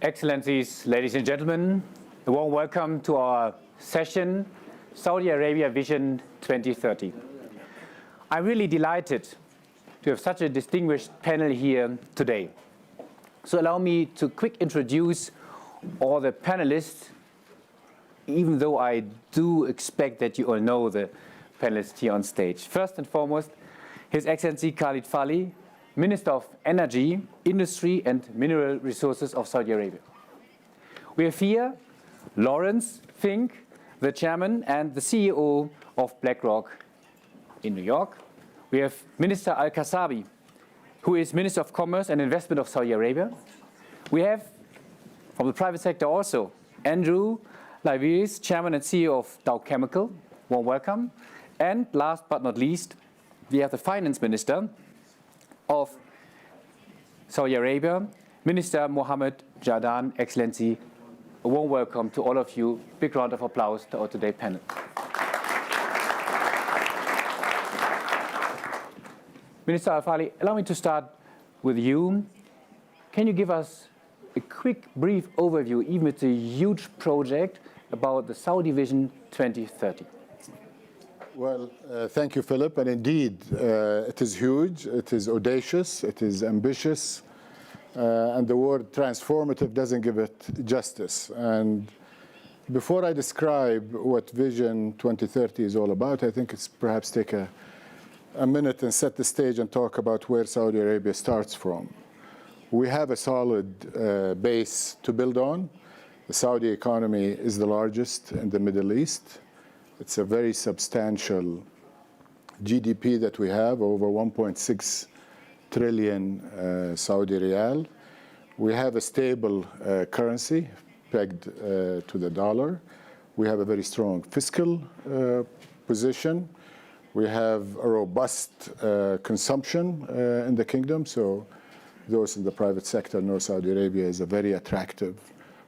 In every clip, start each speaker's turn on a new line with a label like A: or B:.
A: Excellencies, ladies and gentlemen, a warm welcome to our session, Saudi Arabia Vision 2030. I'm really delighted to have such a distinguished panel here today. So allow me to quick introduce all the panelists, even though I do expect that you all know the panelists here on stage. First and foremost, His Excellency Khalid Fali, Minister of Energy, Industry and Mineral Resources of Saudi Arabia. We have here Lawrence Fink, the Chairman and the CEO of BlackRock in New York. We have Minister Al-Kasabi, who is Minister of Commerce and Investment of Saudi Arabia. We have, from the private sector also, Andrew Liveris, Chairman and CEO of Dow Chemical. Warm welcome. And last but not least, we have the Finance Minister of Saudi Arabia, Minister Mohammed Jadaan. Excellency, a warm welcome to all of you. Big round of applause to our today's panel. Minister Al-Fali, allow me to start with you. Can you give us a quick, brief overview, even it's a huge project, about the Saudi Vision 2030?
B: Well, thank you, Philip. And indeed, it is huge, it is audacious, it is ambitious, and the word transformative doesn't give it justice. And before I describe what Vision 2030 is all about, I think it's perhaps take a minute and set the stage and talk about where Saudi Arabia starts from. We have a solid base to build on. The Saudi economy is the largest in the Middle East. It's a very substantial GDP that we have, over 1.6 trillion Saudi riyal. We have a stable currency pegged to the dollar. We have a very strong fiscal position. We have a robust consumption in the kingdom. So those in the private sector know Saudi Arabia is a very attractive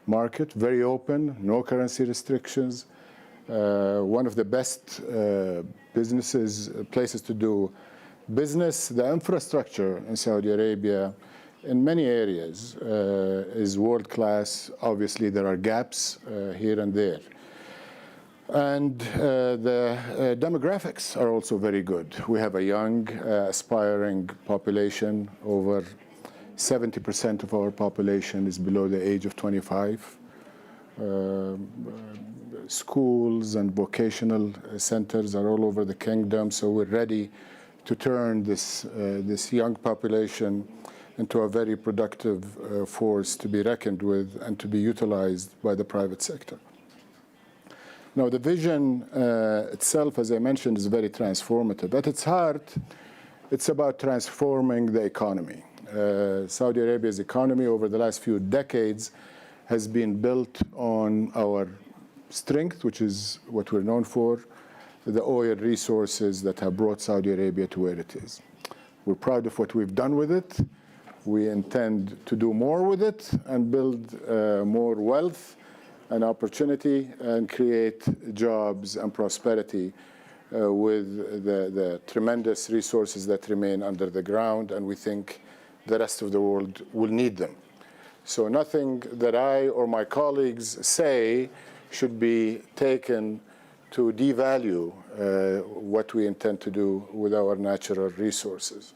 B: market, very open, no currency restrictions. One of the best places to do business. The infrastructure in Saudi Arabia in many areas is world-class. Obviously, there are gaps here and there. And the demographics are also very good. We have a young, aspiring population. Over 70% of our population is below the age of 25. Schools and vocational centers are all over the kingdom, so we're ready to turn this young population into a very productive force to be reckoned with and to be utilized by the private sector. Now, the vision itself, as I mentioned, is very transformative. At its heart, it's about transforming the economy. Saudi Arabia's economy over the last few decades has been built on our strength, which is what we're known for, the oil resources that have brought Saudi Arabia to where it is. We're proud of what we've done with it. We intend to do more with it and build more wealth and opportunity and create jobs and prosperity with the tremendous resources that remain under the ground, and we think the rest of the world will need them. So nothing that I or my colleagues say should be taken to devalue what we intend to do with our natural resources.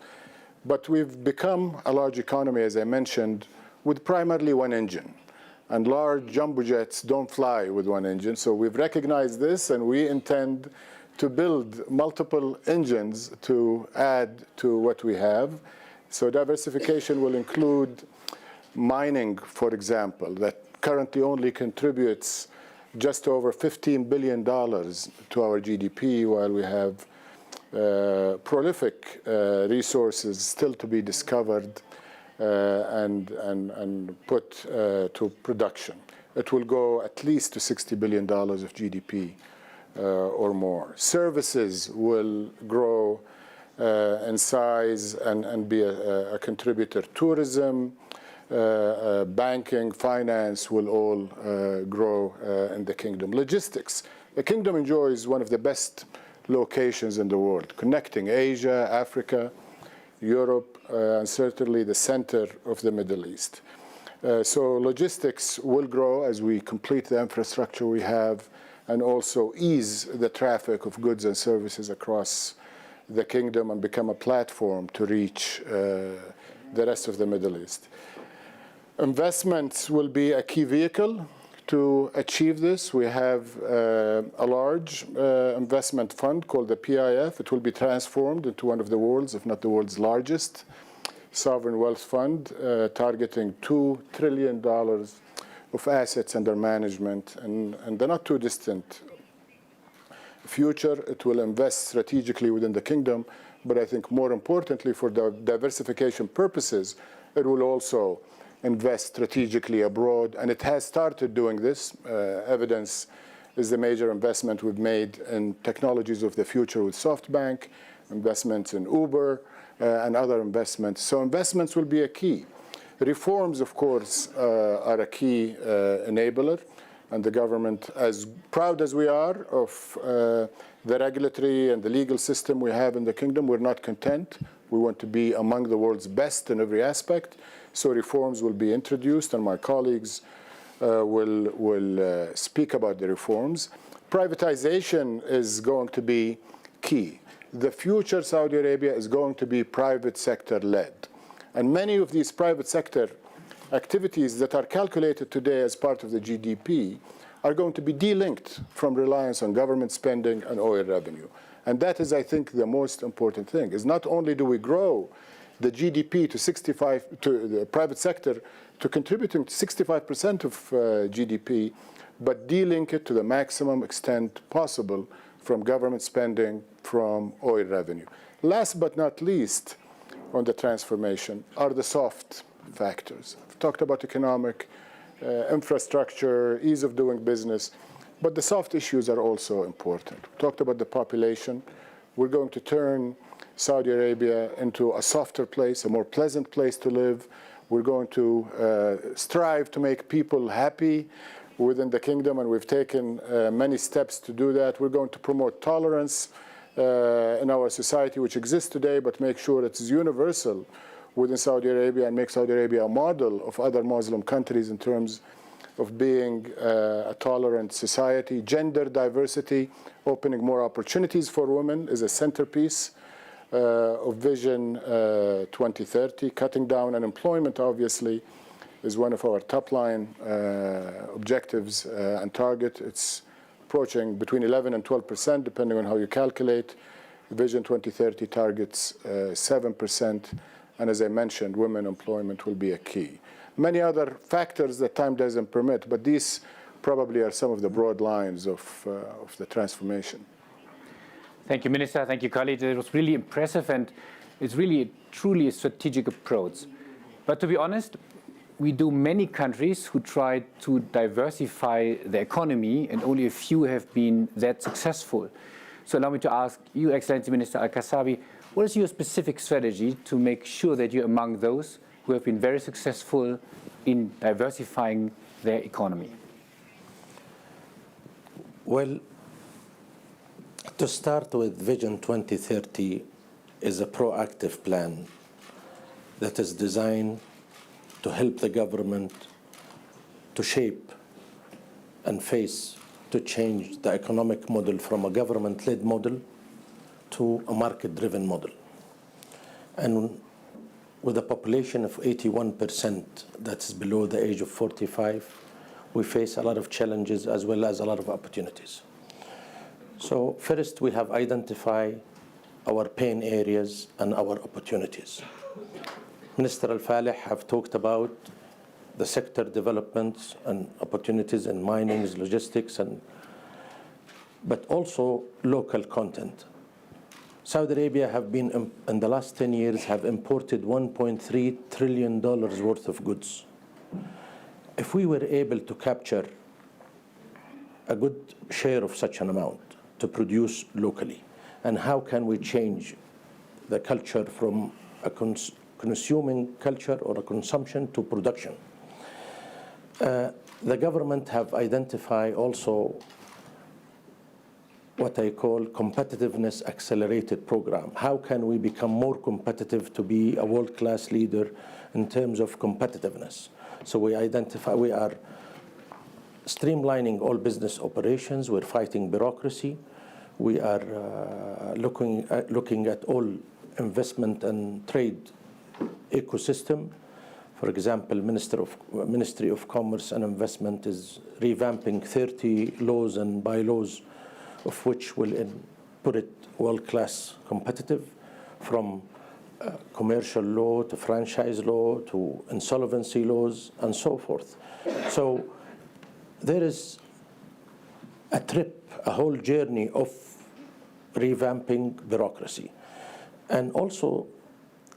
B: But we've become a large economy, as I mentioned, with primarily one engine. And large jumbo jets don't fly with one engine. So we've recognized this, and we intend to build multiple engines to add to what we have. So diversification will include mining, for example, that currently only contributes just over $15 billion to our GDP, while we have prolific resources still to be discovered and put to production. It will go at least to $60 billion of GDP or more. Services will grow in size and be a contributor. Tourism, banking, finance will all grow in the kingdom. Logistics. The kingdom enjoys one of the best locations in the world, connecting Asia, Africa, Europe, and certainly the center of the Middle East. So logistics will grow as we complete the infrastructure we have and also ease the traffic of goods and services across the kingdom and become a platform to reach the rest of the Middle East. Investments will be a key vehicle to achieve this. We have a large investment fund called the PIF. It will be transformed into one of the world's, if not the world's largest, sovereign wealth fund, targeting $2 trillion of assets under management. And the not too distant future, it will invest strategically within the kingdom, but I think more importantly for the diversification purposes, it will also invest strategically abroad, and it has started doing this. Evidence is the major investment we've made in technologies of the future with SoftBank, investments in Uber, and other investments. So investments will be a key. Reforms, of course, are a key enabler, and the government, as proud as we are of the regulatory and the legal system we have in the kingdom, we're not content. We want to be among the world's best in every aspect. So reforms will be introduced, and my colleagues will speak about the reforms. Privatization is going to be key. The future Saudi Arabia is going to be private sector led. And many of these private sector activities that are calculated today as part of the GDP are going to be delinked from reliance on government spending and oil revenue. And that is, I think, the most important thing, is not only do we grow the GDP to the private sector to contributing to 65% of GDP, but delink it to the maximum extent possible from government spending, from oil revenue. Last but not least on the transformation are the soft factors. I've talked about economic, infrastructure, ease of doing business, but the soft issues are also important. We talked about the population. We're going to turn Saudi Arabia into a softer place, a more pleasant place to live. We're going to strive to make people happy within the kingdom, and we've taken many steps to do that. We're going to promote tolerance in our society, which exists today, but make sure it's universal within Saudi Arabia and make Saudi Arabia a model of other Muslim countries in terms of being a tolerant society. Gender diversity, opening more opportunities for women is a centerpiece of Vision 2030. Cutting down unemployment, obviously, is one of our top-line objectives and target. It's approaching between 11 and 12%, depending on how you calculate. Vision 2030 targets 7%. And as I mentioned, women employment will be a key. Many other factors that time doesn't permit, but these probably are some of the broad lines of the transformation.
A: Thank you, Minister. Thank you, Khalid. It was really impressive, and it's really truly a strategic approach. But to be honest, we do many countries who try to diversify the economy, and only a few have been that successful. So allow me to ask you, Excellency Minister Al-Kasabi, what is your specific strategy to make sure that you're among those who have been very successful in diversifying their economy?
C: Well, to start with, Vision 2030 is a proactive plan that is designed to help the government to shape and face to change the economic model from a government-led model to a market-driven model. And with a population of 81% that's below the age of 45, we face a lot of challenges as well as a lot of opportunities. So first, we have identified our pain areas and our opportunities. Minister Al-Falih have talked about the sector developments and opportunities in mining, logistics, but also local content. Saudi Arabia have been, in the last 10 years, have imported $1.3 trillion worth of goods. If we were able to capture a good share of such an amount to produce locally, and how can we change the culture from a consuming culture or a consumption to production? The government have identified also what I call competitiveness accelerated program. How can we become more competitive to be a world-class leader in terms of competitiveness? So we are streamlining all business operations. We're fighting bureaucracy. We are looking at all investment and trade ecosystem. For example, Ministry of Commerce and Investment is revamping 30 laws and bylaws, of which will put it world-class competitive, from commercial law to franchise law to insolvency laws and so forth. So there is a whole journey of revamping bureaucracy. And also,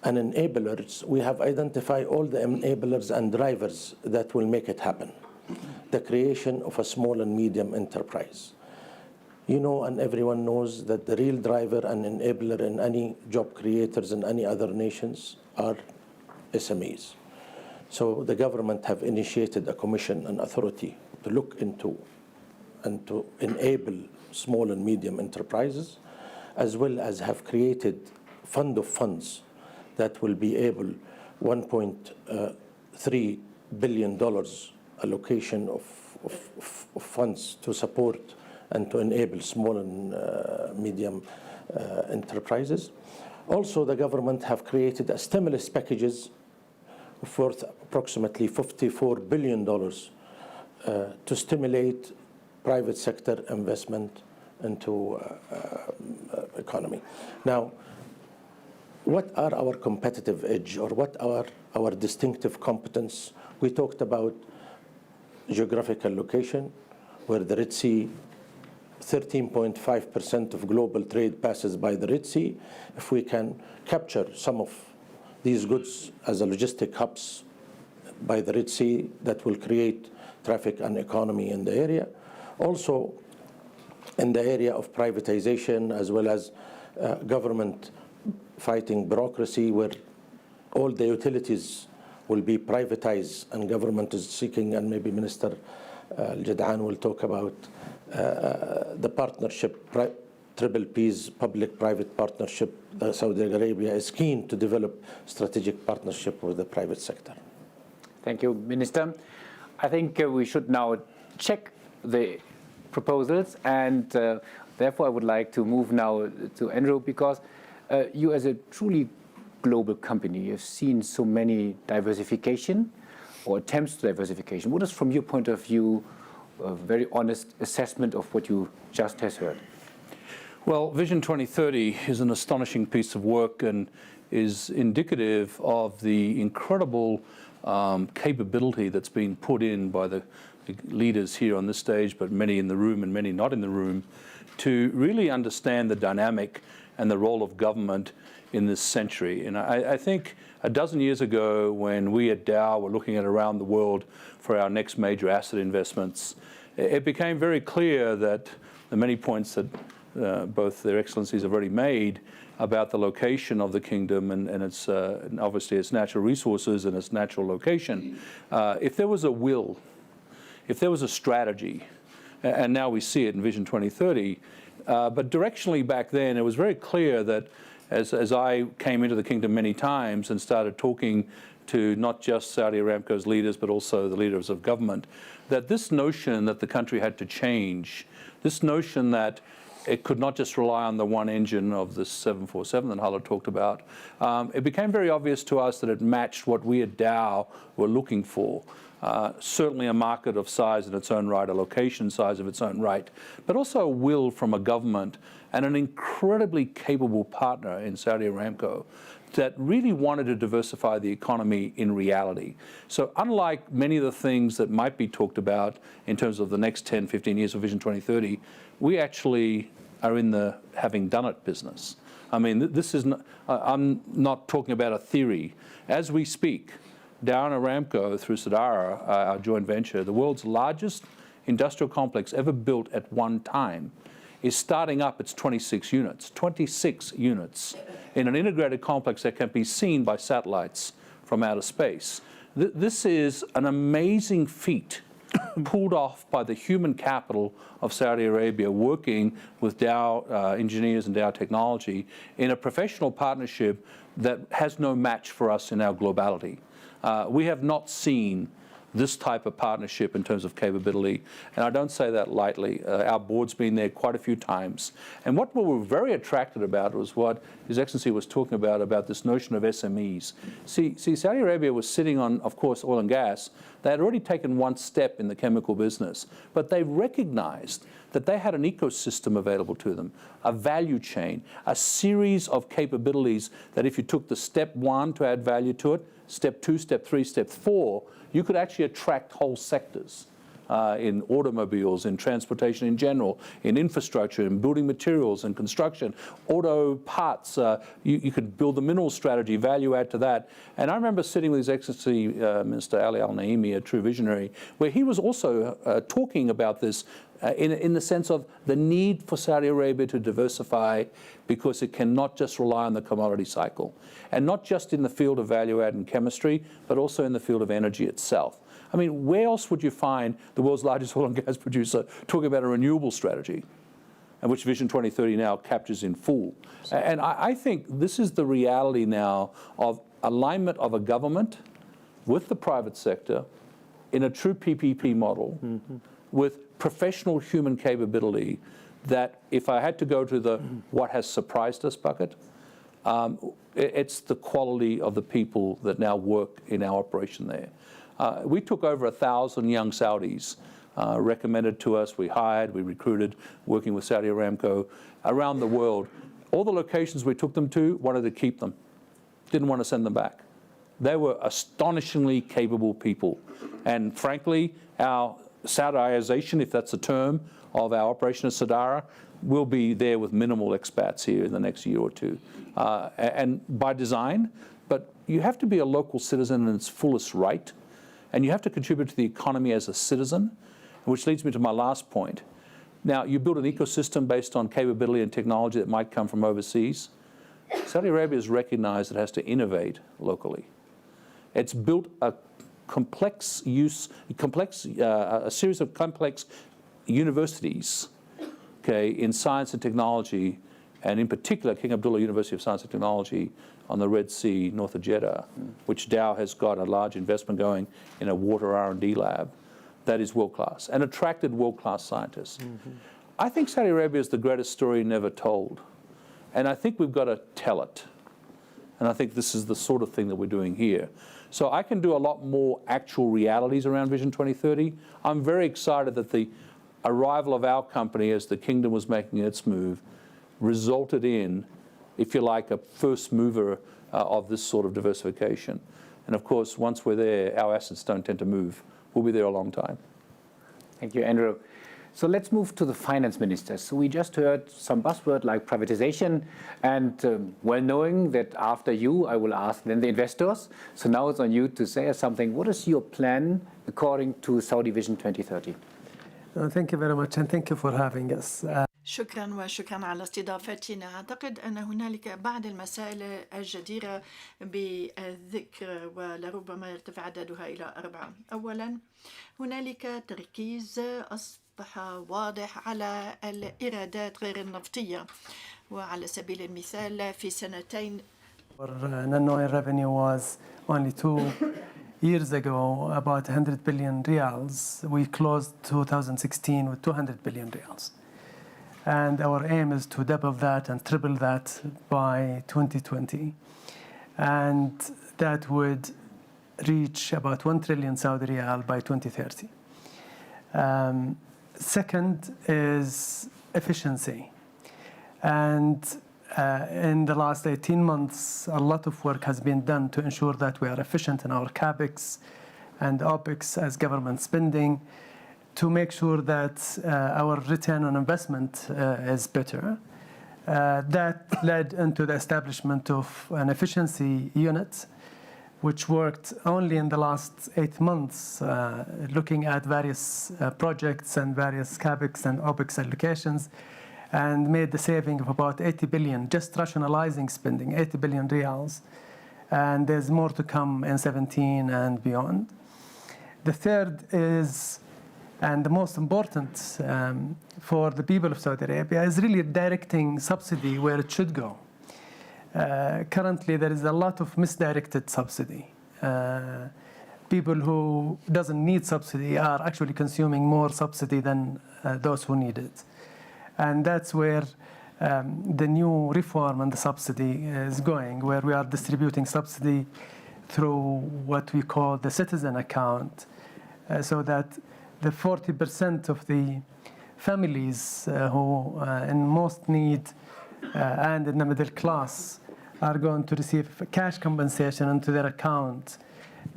C: enablers, we have identified all the enablers and drivers that will make it happen. The creation of a small and medium enterprise. You know, and everyone knows that the real driver and enabler in any job creators in any other nations are SMEs. So the government have initiated a commission and authority to look into and to enable small and medium enterprises, as well as have created fund of funds that will be able, $1.3 billion allocation of funds to support and to enable small and medium enterprises. Also, the government have created a stimulus packages worth approximately $54 billion to stimulate private sector investment into economy. Now, what are our competitive edge, or what are our distinctive competence? We talked about geographical location, where the Red Sea, 13.5% of global trade passes by the Red Sea. If we can capture some of these goods as a logistic hubs by the Red Sea, that will create traffic and economy in the area. Also, in the area of privatization, as well as government fighting bureaucracy, where all the utilities will be privatized and government is seeking, and maybe Minister Al-Jad'an will talk about the partnership, Triple P's public-private partnership. Saudi Arabia is keen to develop strategic partnership with the private sector.
A: Thank you, Minister. I think we should now check the proposals, and therefore I would like to move now to Andrew, because you, as a truly global company, you've seen so many diversification or attempts to diversification. What is, from your point of view, a very honest assessment of what you just has heard?
D: Well, Vision 2030 is an astonishing piece of work and is indicative of the incredible capability that's been put in by the leaders here on this stage, but many in the room and many not in the room, to really understand the dynamic and the role of government in this century. And I think a dozen years ago, when we at Dow were looking at around the world for our next major asset investments, it became very clear that the many points that both their excellencies have already made about the location of the kingdom and its obviously its natural resources and its natural location. If there was a will, if there was a strategy, and now we see it in Vision 2030, but directionally back then, it was very clear that as I came into the kingdom many times and started talking to not just Saudi Aramco's leaders, but also the leaders of government, that this notion that the country had to change, this notion that it could not just rely on the one engine of the 747 that Hala talked about, it became very obvious to us that it matched what we at Dow were looking for. Certainly a market of size in its own right, a location size of its own right, but also a will from a government and an incredibly capable partner in Saudi Aramco that really wanted to diversify the economy in reality. So unlike many of the things that might be talked about in terms of the next 10, 15 years of Vision 2030, we actually are in the having done it business. I mean, this is not, I'm not talking about a theory. As we speak, Dow and Aramco, through Sadara, our joint venture, the world's largest industrial complex ever built at one time, is starting up its 26 units in an integrated complex that can be seen by satellites from outer space. This is an amazing feat pulled off by the human capital of Saudi Arabia, working with Dow engineers and Dow technology in a professional partnership that has no match for us in our globality. We have not seen this type of partnership in terms of capability. And I don't say that lightly. Our board's been there quite a few times. And what we were very attracted about was what His Excellency was talking about this notion of SMEs. See, Saudi Arabia was sitting on, of course, oil and gas. They had already taken one step in the chemical business, but they recognized that they had an ecosystem available to them, a value chain, a series of capabilities that if you took the step 1 to add value to it, step 2, step 3, step 4, you could actually attract whole sectors in automobiles, in transportation in general, in infrastructure, in building materials and construction, auto parts. You could build the mineral strategy, value add to that. And I remember sitting with His Excellency Minister Ali Al-Naimi, a true visionary, where he was also talking about this in the sense of the need for Saudi Arabia to diversify because it cannot just rely on the commodity cycle. And not just in the field of value add and chemistry, but also in the field of energy itself. I mean, where else would you find the world's largest oil and gas producer talking about a renewable strategy, and which Vision 2030 now captures in full? And I think this is the reality now of alignment of a government with the private sector in a true PPP model with professional human capability that if I had to go to the what has surprised us bucket, it's the quality of the people that now work in our operation there. We took over 1,000 young Saudis recommended to us. We hired, we recruited, working with Saudi Aramco around the world. All the locations we took them to, wanted to keep them, didn't want to send them back. They were astonishingly capable people. And frankly, our Saudiization, if that's a term, of our operation at Sadara will be there with minimal expats here in the next year or two. And by design, but you have to be a local citizen in its fullest right, and you have to contribute to the economy as a citizen, which leads me to my last point. Now, you build an ecosystem based on capability and technology that might come from overseas. Saudi Arabia has recognized it has to innovate locally. It's built a series of complex universities, okay, in science and technology, and in particular King Abdullah University of Science and Technology on the Red Sea north of Jeddah, which Dow has got a large investment going in a water R&D lab that is world-class and attracted world-class scientists. I think Saudi Arabia is the greatest story never told, and I think we've got to tell it. And I think this is the sort of thing that we're doing here. So I can do a lot more actual realities around Vision 2030. I'm very excited that the arrival of our company as the kingdom was making its move resulted in, if you like, a first mover of this sort of diversification. And of course, once we're there, our assets don't tend to move. We'll be there a long time.
A: Thank you, Andrew. So let's move to the finance ministers. So we just heard some buzzword like privatization, and well knowing that after you, I will ask then the investors. So now it's on you to say something. What is your plan according to Saudi Vision 2030?
E: Thank you very much, and thank you for having us.
F: شكرا وشكرا على استضافتنا. أعتقد أن هنالك بعض المسائل الجديرة بالذكر ولربما يرتفع عددها إلى 4. أولا، هنالك تركيز أصبح واضح على الإيرادات غير النفطية، وعلى سبيل المثال في سنتين
E: Our non-oil revenue was only 2 years ago about 100 billion riyals. We closed 2016 with 200 billion riyals. And our aim is to double that and triple that by 2020. And that would reach about 1 trillion Saudi riyal by 2030. Second is efficiency. And in the last 18 months, a lot of work has been done to ensure that we are efficient in our CapEx and OpEx as government spending, to make sure that our return on investment is better. That led into the establishment of an efficiency unit, which worked only in the last 8 months, looking at various projects and various CapEx and OpEx allocations, and made the saving of about 80 billion, just rationalizing spending, 80 billion riyals. And there's more to come in 17 and beyond. The third is, and the most important for the people of Saudi Arabia, is really directing subsidy where it should go. Currently, there is a lot of misdirected subsidy. people who doesn't need subsidy are actually consuming more subsidy than those who need it. And that's where the new reform on the subsidy is going, where we are distributing subsidy through what we call the citizen account, so that the 40% of the families who in most need and in the middle class are going to receive cash compensation into their account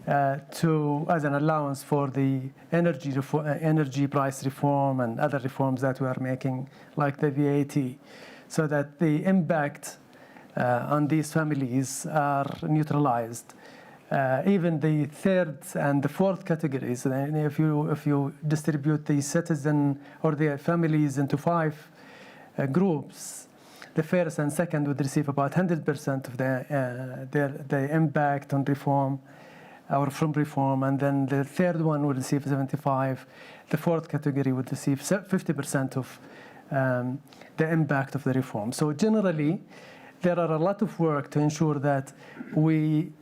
E: as an allowance for the energy price reform and other reforms that we are making, like the VAT, so that the impact on these families are neutralized. Even the third and the fourth categories, if you distribute the citizen or the families into 5 groups, the first and second would receive about 100% of the impact on reform or from reform, and then the third one would receive 75%. The fourth category would receive 50% of the impact of the reform. So generally, there are a lot of work to ensure that we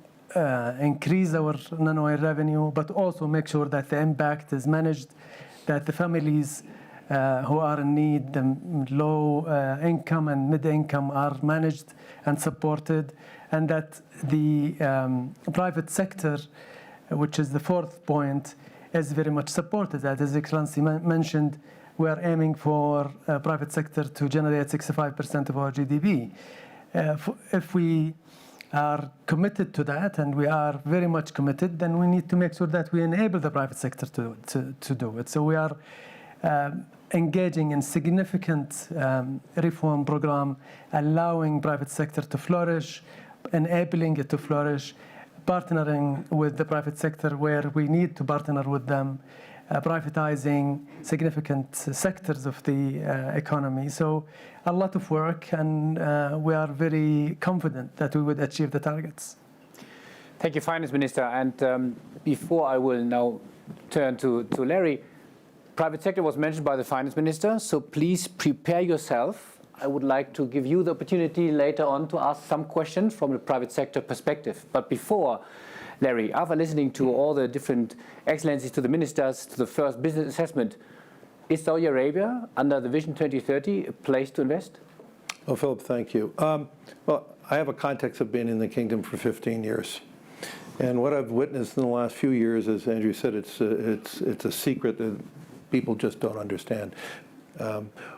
E: increase our non-oil revenue, but also make sure that the impact is managed, that the families who are in need, the low income and mid-income, are managed and supported, and that the private sector, which is the fourth point, is very much supported. As Excellency mentioned, we are aiming for private sector to generate 65% of our GDP. If we are committed to that, and we are very much committed, then we need to make sure that we enable the private sector to do it. So we are engaging in significant reform program, allowing private sector to flourish, enabling it to flourish, partnering with the private sector where we need to partner with them, privatizing significant sectors of the economy. So a lot of work, and we are very confident that we would achieve the targets.
A: Thank you, Finance Minister. And before I will now turn to Larry, private sector was mentioned by the Finance Minister, so please prepare yourself. I would like to give you the opportunity later on to ask some questions from the private sector perspective. But before, Larry, after listening to all the different excellencies, to the ministers, to the first business assessment, is Saudi Arabia, under the Vision 2030, a place to invest?
G: Well, Philip, thank you. Well, I have a context of being in the kingdom for 15 years. And what I've witnessed in the last few years, as Andrew said, it's a secret that people just don't understand.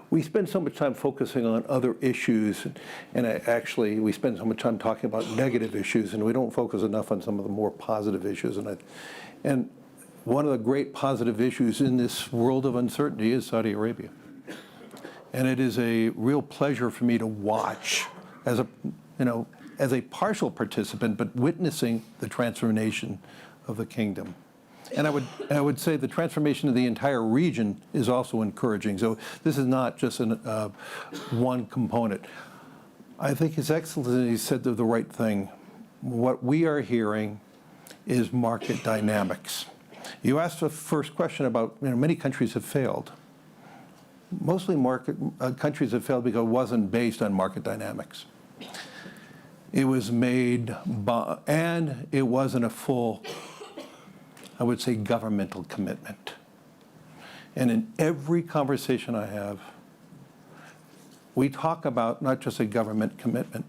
G: We spend so much time focusing on other issues, and we spend so much time talking about negative issues, and we don't focus enough on some of the more positive issues. And one of the great positive issues in this world of uncertainty is Saudi Arabia. And it is a real pleasure for me to watch as a partial participant, but witnessing the transformation of the kingdom. And I would say the transformation of the entire region is also encouraging. So this is not just one component. I think His Excellency said the right thing. What we are hearing is market dynamics. You asked the first question about, many countries have failed. Mostly countries have failed because it wasn't based on market dynamics. It was made by, and it wasn't a full, I would say, governmental commitment. And in every conversation I have, we talk about not just a government commitment,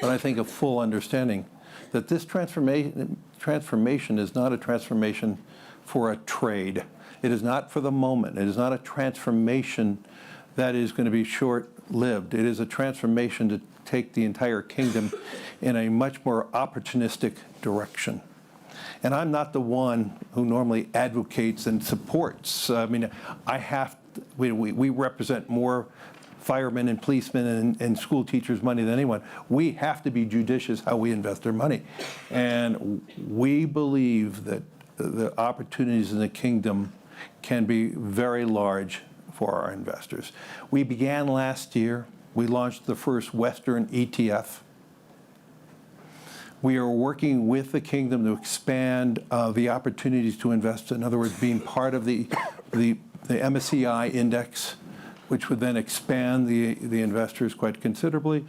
G: but I think a full understanding that this transformation is not a transformation for a trade. It is not for the moment. It is not a transformation that is going to be short-lived. It is a transformation to take the entire kingdom in a much more opportunistic direction. And I'm not the one who normally advocates and supports. I mean, we represent more firemen and policemen and school teachers' money than anyone. We have to be judicious how we invest our money. And we believe that the opportunities in the kingdom can be very large for our investors. We began last year. We launched the first Western ETF. We are working with the kingdom to expand the opportunities to invest. In other words, being part of the MSCI index, which would then expand the investors quite considerably.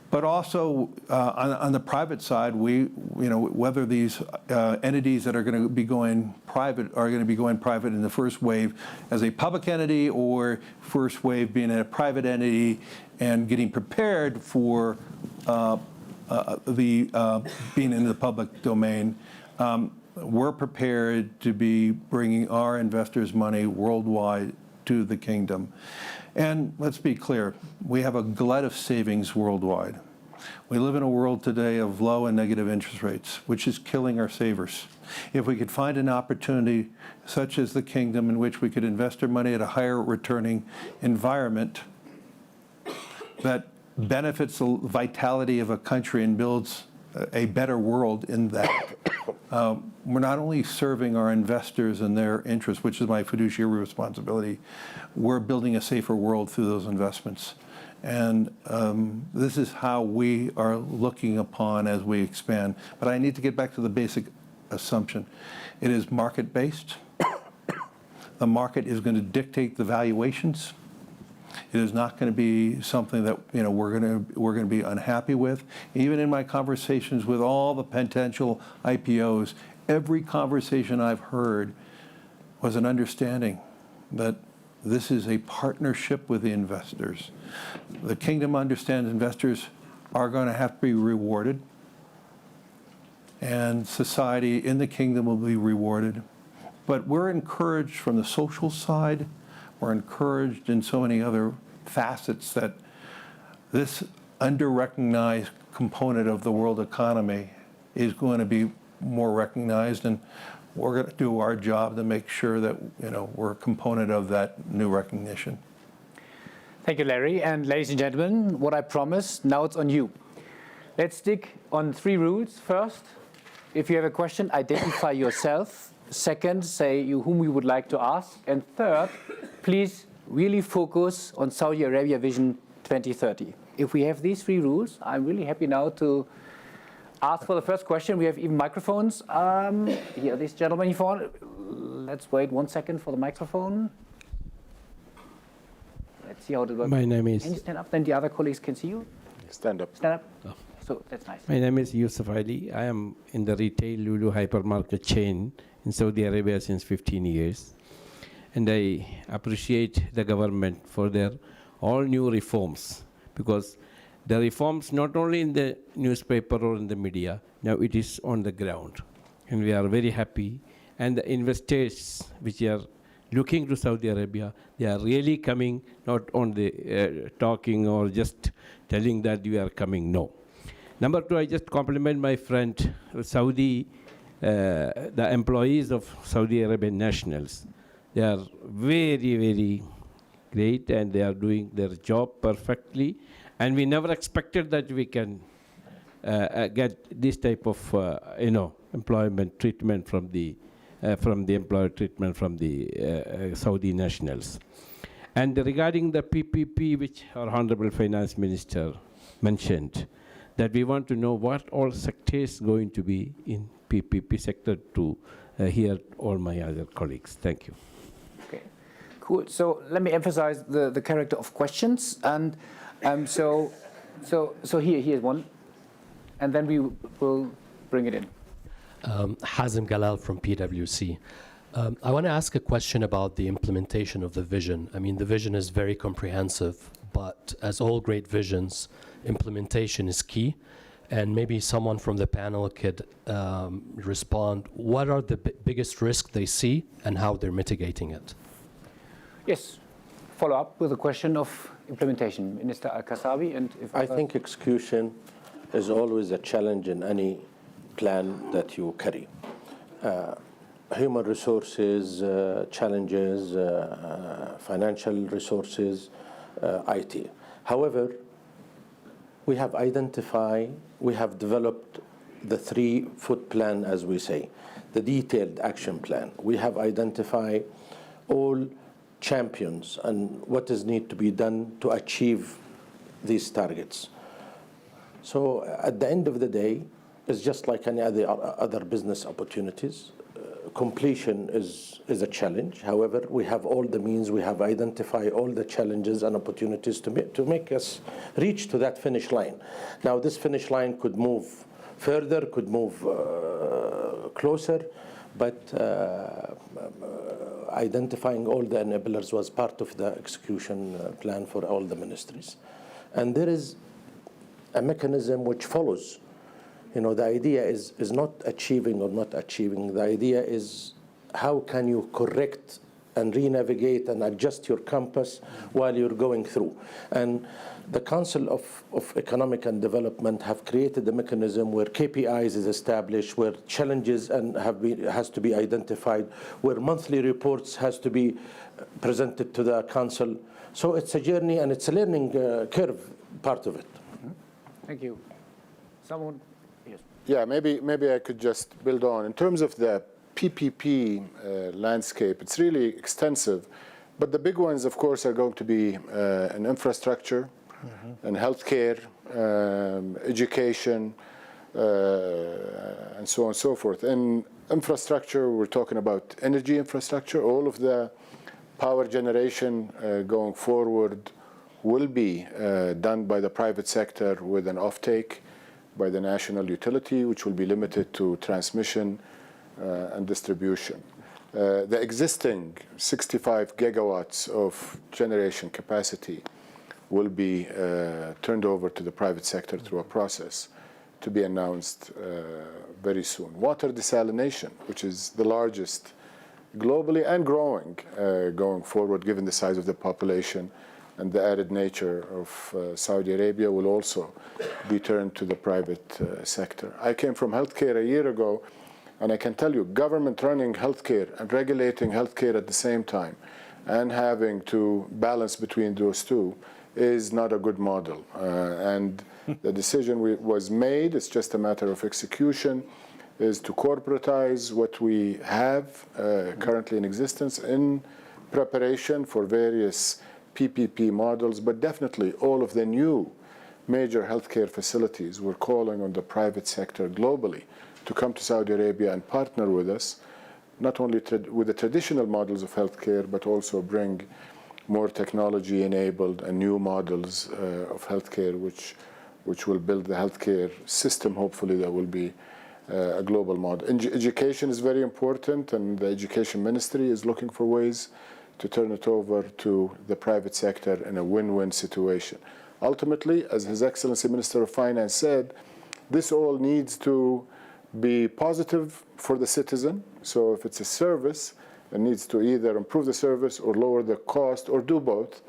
G: But also on the private side, whether these entities that are going to be going private are going to be going private in the first wave as a public entity, or first wave being a private entity and getting prepared for being in the public domain. We're prepared to be bringing our investors' money worldwide to the kingdom. And let's be clear, we have a glut of savings worldwide. We live in a world today of low and negative interest rates, which is killing our savers. If we could find an opportunity such as the kingdom in which we could invest our money at a higher returning environment that benefits the vitality of a country and builds a better world in that, we're not only serving our investors and their interests, which is my fiduciary responsibility, we're building a safer world through those investments. And this is how we are looking upon as we expand. But I need to get back to the basic assumption. It is market-based. The market is going to dictate the valuations. It is not going to be something that we're going to be unhappy with. Even in my conversations with all the potential IPOs, every conversation I've heard was an understanding that this is a partnership with the investors. The kingdom understands investors are going to have to be rewarded, and society in the kingdom will be rewarded. But we're encouraged from the social side. We're encouraged in so many other facets that this under-recognized component of the world economy is going to be more recognized, and we're going to do our job to make sure that we're a component of that new recognition.
A: Thank you, Larry. And ladies and gentlemen, what I promised, now it's on you. Let's stick on 3 rules. First, if you have a question, identify yourself. Second, say whom you would like to ask. And third, please really focus on Saudi Arabia Vision 2030. If we have these 3 rules, I'm really happy now to ask for the first question. We have even microphones. Here, this gentleman in front. Let's wait 1 second for the microphone. Let's see how it works.
H: My name is...
A: Can you stand up? Then the other colleagues can see you.
B: Stand up.
A: Stand up.
H: Oh.
A: So that's nice.
H: My name is Yusuf Ali. I am in the retail Lulu hypermarket chain in Saudi Arabia since 15 years. And I appreciate the government for their all new reforms, because the reforms not only in the newspaper or in the media, now it is on the ground. And we are very happy. And the investors which are looking to Saudi Arabia, they are really coming, not on the talking or just telling that you are coming, no. Number 2, I just compliment my friend, the employees of Saudi Arabian nationals. They are very, very great, and they are doing their job perfectly. And we never expected that we can get this type of, employment treatment from the employer treatment from the Saudi nationals. And regarding the PPP, which our Honorable Finance Minister mentioned, that we want to know what all sectors going to be in PPP sector to hear all my other colleagues. Thank you.
A: Okay, cool. So let me emphasize the character of questions. And so here's one, and then we will bring it in.
I: Hazem Galal from PwC. I want to ask a question about the implementation of the vision. I mean, the vision is very comprehensive, but as all great visions, implementation is key. And maybe someone from the panel could respond. What are the biggest risks they see and how they're mitigating it?
A: Yes, follow up with the question of implementation. Minister Al-Kasabi. And if
C: I think execution is always a challenge in any plan that you carry. Human resources, challenges, financial resources, IT. However, we have developed the 3-foot plan, as we say, the detailed action plan. We have identified all champions and what is need to be done to achieve these targets. So at the end of the day, it's just like any other business opportunities. completion is a challenge. However, we have all the means, we have identified all the challenges and opportunities to make us reach to that finish line. Now, this finish line could move further, could move closer, but identifying all the enablers was part of the execution plan for all the ministries. And there is a mechanism which follows. You know, the idea is not achieving or not achieving. The idea is how can you correct and re-navigate and adjust your compass while you're going through. And the Council of Economic and Development have created a mechanism where KPIs is established, where challenges has to be identified, where monthly reports has to be presented to the Council. So it's a journey and it's a learning curve part of it.
A: Thank you. Someone? Yes.
B: Yeah, maybe I could just build on. In terms of the PPP landscape, it's really extensive. But the big ones, of course, are going to be in infrastructure, and healthcare, education, and so on and so forth. In infrastructure, we're talking about energy infrastructure. All of the power generation going forward will be done by the private sector with an offtake by the national utility, which will be limited to transmission and distribution. The existing 65 gigawatts of generation capacity will be turned over to the private sector through a process to be announced very soon. Water desalination, which is the largest globally and growing going forward, given the size of the population and the arid nature of Saudi Arabia, will also be turned to the private sector. I came from healthcare a year ago, and I can tell you, government running healthcare and regulating healthcare at the same time and having to balance between those two is not a good model. And the decision was made, it's just a matter of execution, is to corporatize what we have currently in existence in preparation for various PPP models, but definitely all of the new major healthcare facilities, we're calling on the private sector globally to come to Saudi Arabia and partner with us, not only with the traditional models of healthcare, but also bring more technology-enabled and new models of healthcare, which will build the healthcare system, hopefully, that will be a global model. Education is very important, and the Education Ministry is looking for ways to turn it over to the private sector in a win-win situation. Ultimately, as His Excellency Minister of Finance said, this all needs to be positive for the citizen. So if it's a service, it needs to either improve the service or lower the cost or do both.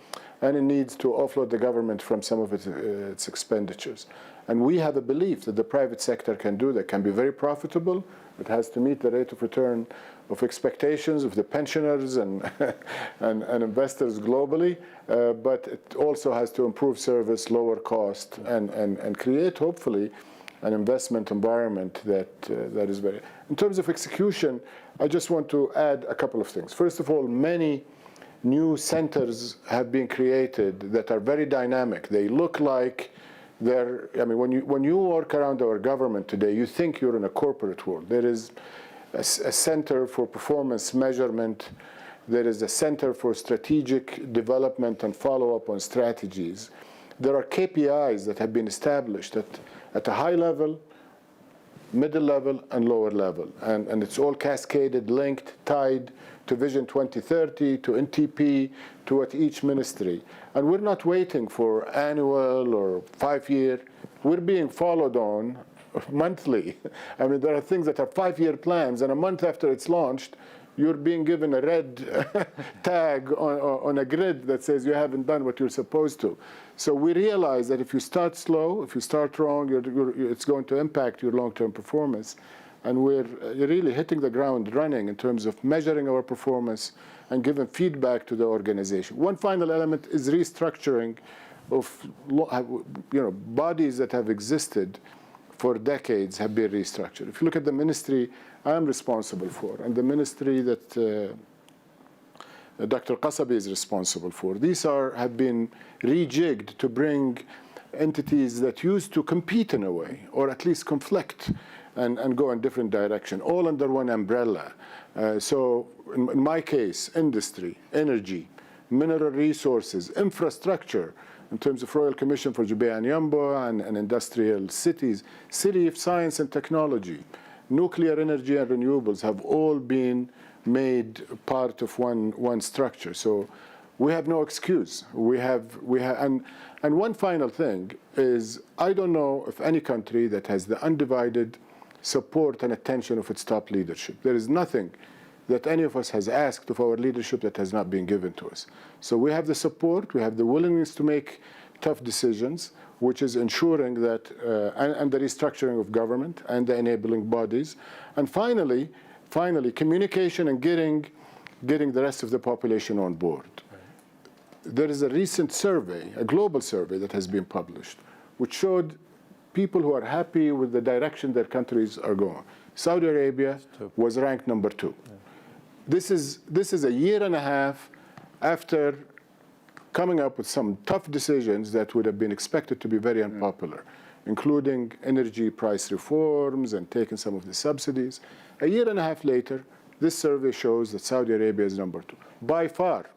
B: And it needs to offload the government from some of its expenditures. And we have a belief that the private sector can do that, can be very profitable. It has to meet the rate of return of expectations of the pensioners and investors globally, but it also has to improve service, lower cost, and create, hopefully, an investment environment that is very... In terms of execution, I just want to add a couple of things. First of all, many new centers have been created that are very dynamic. They look like they're... I mean, when you work around our government today, you think you're in a corporate world. There is a center for performance measurement. There is a center for strategic development and follow-up on strategies. There are KPIs that have been established at a high level, middle level, and lower level. And it's all cascaded, linked, tied to Vision 2030, to NTP, to at each ministry. And we're not waiting for annual or 5-year. We're being followed on monthly. I mean, there are things that are 5-year plans, and a month after it's launched, you're being given a red tag on a grid that says you haven't done what you're supposed to. So we realize that if you start slow, if you start wrong, it's going to impact your long-term performance. And we're really hitting the ground running in terms of measuring our performance and giving feedback to the organization. One final element is restructuring of bodies that have existed for decades have been restructured. If you look at the ministry I'm responsible for, and the ministry that Dr. Qasabi is responsible for, these have been rejigged to bring entities that used to compete in a way, or at least conflict, and go in different direction, all under one umbrella. So in my case, industry, energy, mineral resources, infrastructure, in terms of Royal Commission for Jubail and Yambo and industrial cities, City of Science and Technology, nuclear energy and renewables have all been made part of one structure. So we have no excuse. And one final thing is, I don't know of any country that has the undivided support and attention of its top leadership. There is nothing that any of us has asked of our leadership that has not been given to us. So we have the support, we have the willingness to make tough decisions, which is ensuring that, and the restructuring of government and the enabling bodies. And finally, communication and getting the rest of the population on board. There is a recent survey, a global survey that has been published, which showed people who are happy with the direction their countries are going. Saudi Arabia was ranked number 2. This is a year and a half after coming up with some tough decisions that would have been expected to be very unpopular, including energy price reforms and taking some of the subsidies. A year and a half later, this survey shows that Saudi Arabia is number 2. By far,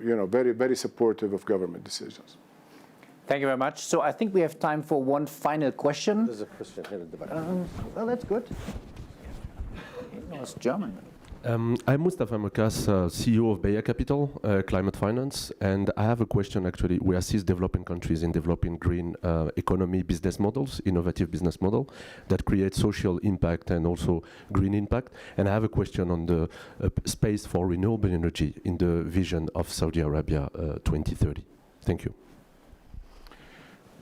B: very, very supportive of government decisions.
A: Thank you very much. So I think we have time for one final question.
C: There's a question here at the back.
A: Well, that's good. No, it's German.
J: I'm Mustafa Mokas, CEO of Bayer Capital, Climate Finance, and I have a question actually. We assist developing countries in developing green economy business models, innovative business model that create social impact and also green impact. And I have a question on the space for renewable energy in the vision of Saudi Arabia 2030. Thank you.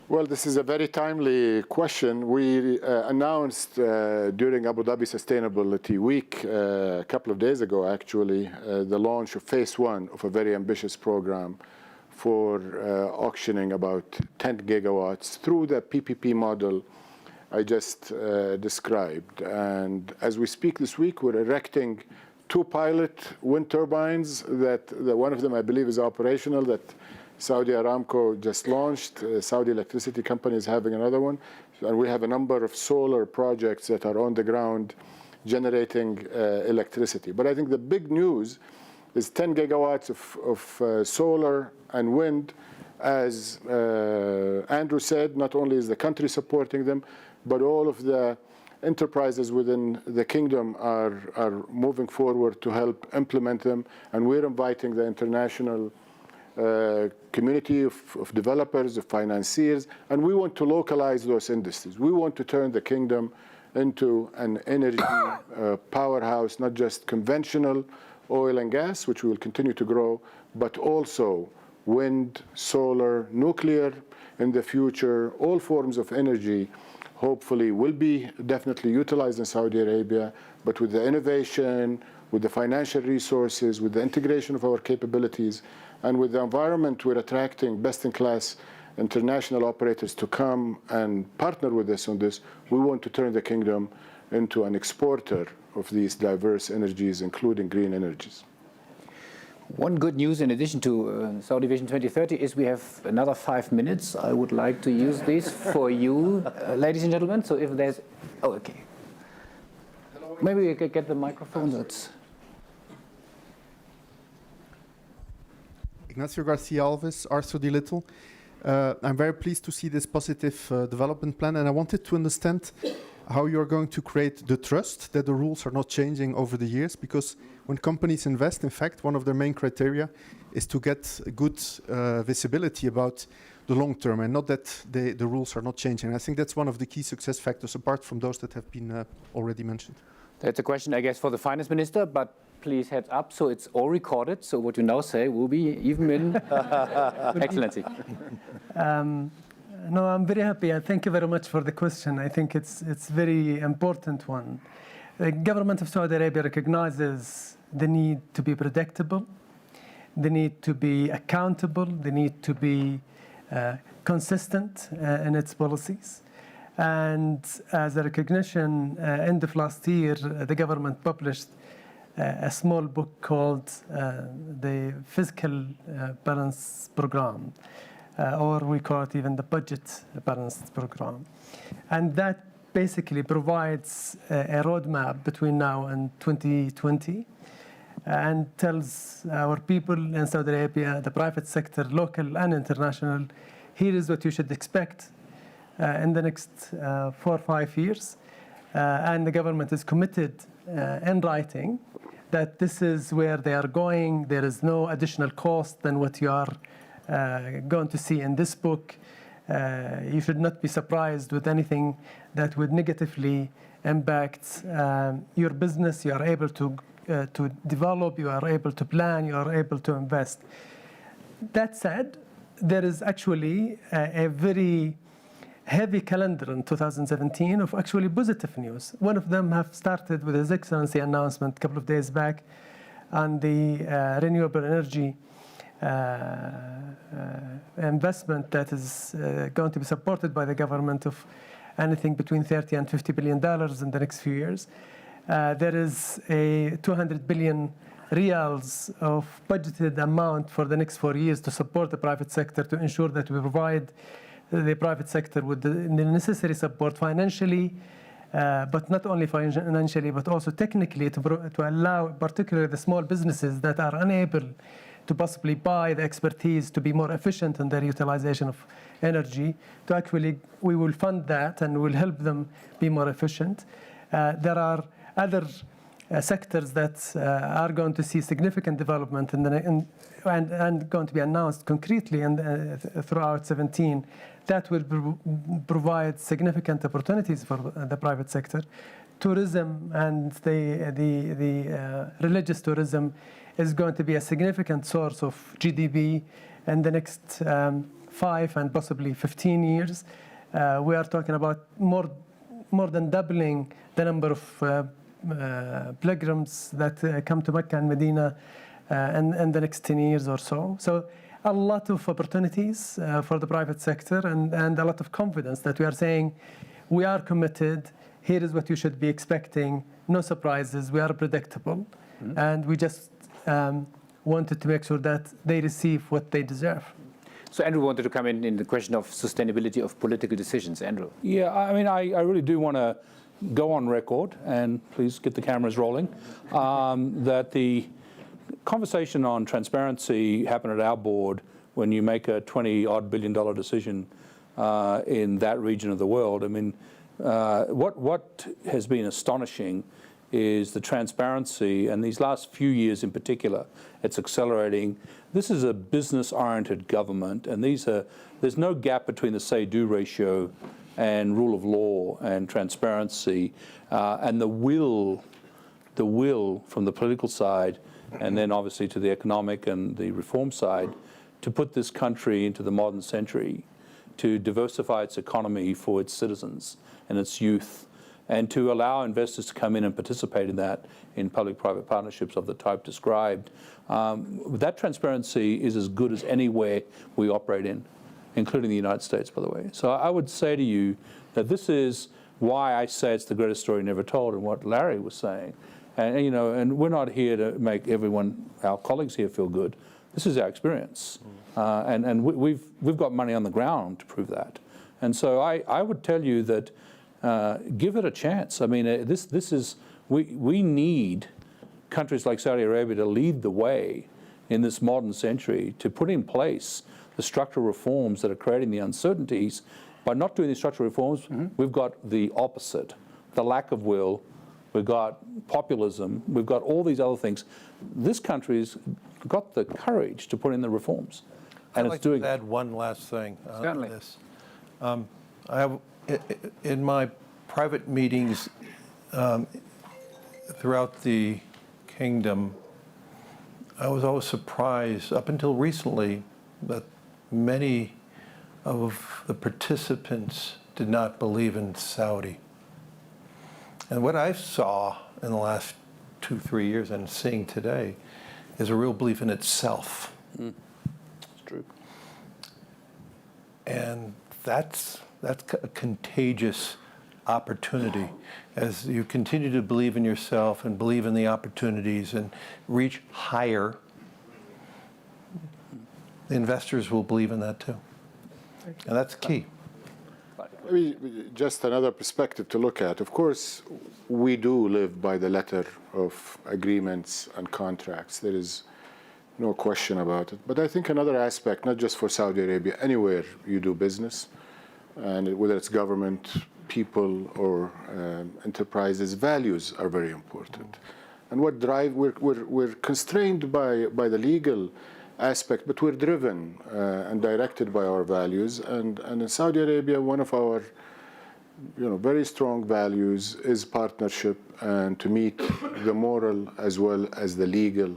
B: Well, this is a very timely question. We announced during Abu Dhabi Sustainability Week a couple of days ago, actually, the launch of phase 1 of a very ambitious program for auctioning about 10 gigawatts through the PPP model I just described. And as we speak this week, we're erecting 2 pilot wind turbines that one of them, I believe, is operational, that Saudi Aramco just launched. Saudi Electricity Company is having another one. And we have a number of solar projects that are on the ground generating electricity. But I think the big news is 10 gigawatts of solar and wind. As Andrew said, not only is the country supporting them, but all of the enterprises within the kingdom are moving forward to help implement them. And we're inviting the international community of developers, of financiers, and we want to localize those industries. We want to turn the kingdom into an energy powerhouse, not just conventional oil and gas, which will continue to grow, but also wind, solar, nuclear in the future. All forms of energy hopefully will be definitely utilized in Saudi Arabia, but with the innovation, with the financial resources, with the integration of our capabilities, and with the environment, we're attracting best-in-class international operators to come and partner with us on this. We want to turn the kingdom into an exporter of these diverse energies, including green energies.
A: One good news in addition to Saudi Vision 2030 is we have another 5 minutes. I would like to use this for you, ladies and gentlemen. So if there's... Oh, okay. Maybe we could get the microphone. That's...
K: Ignacio Garcia Alves, Arthur D. Little. I'm very pleased to see this positive development plan, and I wanted to understand how you're going to create the trust that the rules are not changing over the years, because when companies invest, in fact, one of their main criteria is to get good visibility about the long term, and not that the rules are not changing. I think that's one of the key success factors, apart from those that have been already mentioned.
A: That's a question, I guess, for the finance minister, but please heads up, so it's all recorded, so what you now say will be even in excellency.
E: No, I'm very happy. Thank you very much for the question. I think it's a very important one. The government of Saudi Arabia recognizes the need to be predictable, the need to be accountable, the need to be consistent in its policies. And as a recognition, end of last year, the government published a small book called the Fiscal Balance Program, or we call it even the Budget Balance Program. And that basically provides a roadmap between now and 2020 and tells our people in Saudi Arabia, the private sector, local and international, here is what you should expect in the next 4 or 5 years. And the government is committed in writing that this is where they are going. There is no additional cost than what you are going to see in this book. You should not be surprised with anything that would negatively impact your business. You are able to develop, you are able to plan, you are able to invest. That said, there is actually a very heavy calendar in 2017 of actually positive news. One of them have started with His Excellency announcement a couple of days back on the renewable energy investment that is going to be supported by the government of anything between $30 and $50 billion in the next few years. There is a 200 billion reals of budgeted amount for the next 4 years to support the private sector, to ensure that we provide the private sector with the necessary support financially, but not only financially, but also technically to allow particularly the small businesses that are unable to possibly buy the expertise to be more efficient in their utilization of energy, to actually, we will fund that and will help them be more efficient. There are other sectors that are going to see significant development and going to be announced concretely throughout 2017 that will provide significant opportunities for the private sector. Tourism and the religious tourism is going to be a significant source of GDP in the next 5 and possibly 15 years. We are talking about more than doubling the number of pilgrims that come to Mecca and Medina in the next 10 years or so. So a lot of opportunities for the private sector and a lot of confidence that we are saying we are committed. Here is what you should be expecting. No surprises. We are predictable. And we just wanted to make sure that they receive what they deserve.
A: So Andrew wanted to come in the question of sustainability of political decisions. Andrew.
D: Yeah, I mean, I really do want to go on record, and please get the cameras rolling, that the conversation on transparency happened at our board when you make a $20-odd billion decision in that region of the world. I mean, what has been astonishing is the transparency, and these last few years in particular, it's accelerating. This is a business-oriented government, and there's no gap between the say-do ratio and rule of law and transparency, and the will from the political side, and then obviously to the economic and the reform side, to put this country into the modern century, to diversify its economy for its citizens and its youth, and to allow investors to come in and participate in that in public-private partnerships of the type described. That transparency is as good as anywhere we operate in, including the United States, by the way. So I would say to you that this is why I say it's the greatest story never told, and what Larry was saying. And, you know, and we're not here to make everyone, our colleagues here, feel good. This is our experience. And we've got money on the ground to prove that. And so I would tell you that give it a chance. I mean, we need countries like Saudi Arabia to lead the way in this modern century, to put in place the structural reforms that are creating the uncertainties. By not doing these structural reforms, we've got the opposite, the lack of will. We've got populism. We've got all these other things. This country's got the courage to put in the reforms, and it's doing it.
G: I'd like to add one last thing on
A: Certainly.
G: this. I have, in my private meetings throughout the kingdom, I was always surprised, up until recently, that many of the participants did not believe in Saudi. And what I saw in the last 2-3 years and seeing today is a real belief in itself.
D: It's true.
G: And that's a contagious opportunity. As you continue to believe in yourself and believe in the opportunities and reach higher, the investors will believe in that too. And that's key.
B: maybe just another perspective to look at. Of course, we do live by the letter of agreements and contracts. There is no question about it. But I think another aspect, not just for Saudi Arabia, anywhere you do business, and whether it's government, people, or enterprises, values are very important. And what drive, we're constrained by the legal aspect, but we're driven and directed by our values. And in Saudi Arabia, one of our very strong values is partnership and to meet the moral as well as the legal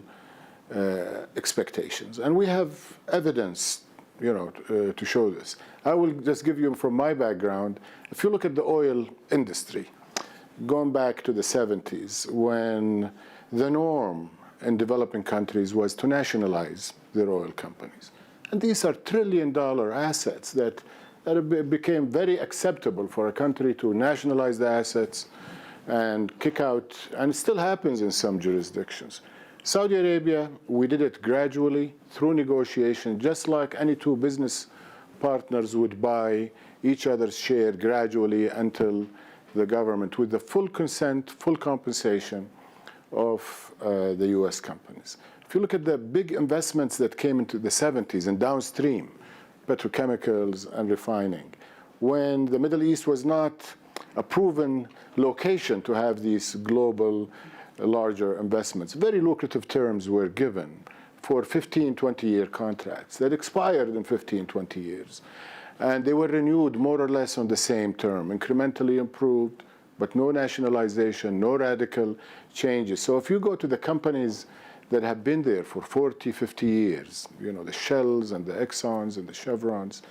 B: expectations. And we have evidence to show this. I will just give you from my background. If you look at the oil industry, going back to the 70s, when the norm in developing countries was to nationalize their oil companies. And these are trillion-dollar assets that became very acceptable for a country to nationalize the assets and kick out, and it still happens in some jurisdictions. Saudi Arabia, we did it gradually through negotiation, just like any two business partners would buy each other's share gradually until the government, with the full consent, full compensation of the US companies. If you look at the big investments that came into the 70s and downstream, petrochemicals and refining, when the Middle East was not a proven location to have these global larger investments, very lucrative terms were given for 15, 20-year contracts that expired in 15, 20 years. And they were renewed more or less on the same term, incrementally improved, but no nationalization, no radical changes. So if you go to the companies that have been there for 40, 50 years, the Shells and the Exxons and the Chevrons,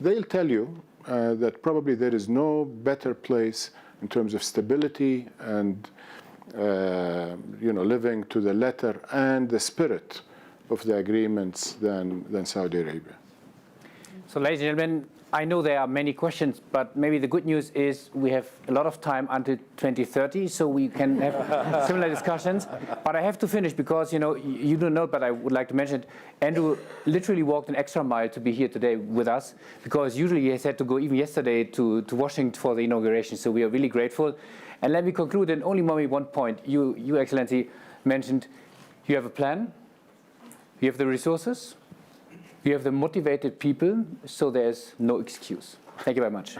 B: they'll tell you that probably there is no better place in terms of stability and living to the letter and the spirit of the agreements than Saudi Arabia.
A: So, ladies and gentlemen, I know there are many questions, but maybe the good news is we have a lot of time until 2030, so we can have similar discussions. But I have to finish because, you don't know, but I would like to mention it. Andrew literally walked an extra mile to be here today with us, because usually he has had to go even yesterday to Washington for the inauguration, so we are really grateful. And let me conclude, and only maybe one point. You, Excellency, mentioned you have a plan, you have the resources, you have the motivated people, so there's no excuse. Thank you very much.